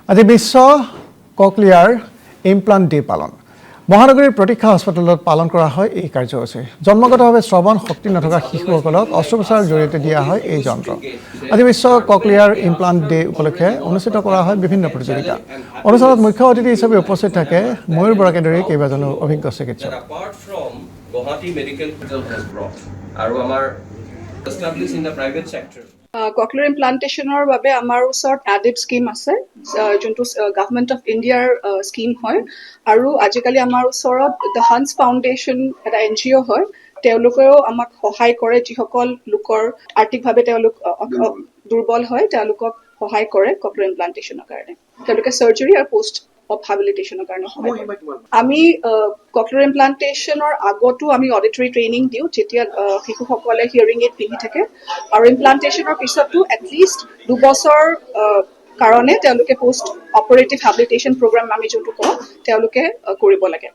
আজি বিশ্ব cochlear implant day পালন মহানগৰীৰ প্ৰতীক্ষা হাস্পতালত পালন কৰা হয় এই কাৰ্যসূচী জন্মগতভাৱে শ্ৰৱণ শক্তি নথকা শিশুসকলক অস্ত্ৰোপচাৰৰ জৰিয়তে দিয়া হয় এই যন্ত্ৰ আজি বিশ্ব ককলিয়াৰ ইমপ্লান্ট ডে উপলক্ষে অনুষ্ঠিত কৰা হয় বিভিন্ন প্ৰতিযোগিতা অনুষ্ঠানত মুখ্য অতিথি হিচাপে উপস্থিত থাকে ময়ূৰ বৰাকে ধৰি কেইবাজনো অভিজ্ঞ চিকিৎসক Guwahati Medical Hospital has brought আৰু আমাৰ established in the private sector cochlear ইমপ্লান্টেশনৰ বাবে আমাৰ ওচৰত এডিব স্কিম আছে যোনটো গভৰ্ণমেণ্ট অফ ইণ্ডিয়াৰ স্কিম হয় আৰু আজিকালি আমাৰ ওচৰত দ্য হান্স ফাউণ্ডেশ্যন এটা NGO হয় তেওঁলোকেও আমাক সহায় কৰে যিসকল লোকৰ আৰ্থিকভাৱে তেওঁলোক দুৰ্বল হয় তেওঁলোকক সহায় কৰে ককলিয়াৰ ইমপ্লান্টেশনৰ কাৰণে তেওঁলোকে সাৰ্জাৰী আৰু পোষ্ট অফ কাৰণে আমি ককলিয়াৰ ইমপ্লান্টেশনৰ আগতো আমি অডিটৰী ট্ৰেইনিং দিওঁ যেতিয়া শিশুসকলে হিয়াৰিং এইড পিন্ধি থাকে আৰু ইমপ্লান্টেশনৰ পিছতো এটলিষ্ট 2 বছৰ কাৰণে তেওঁলোকে পোষ্ট অপাৰেটিভ হেবিলিটেশ্যন প্ৰগ্ৰাম আমি যোনটো কওঁ তেওঁলোকে কৰিব লাগে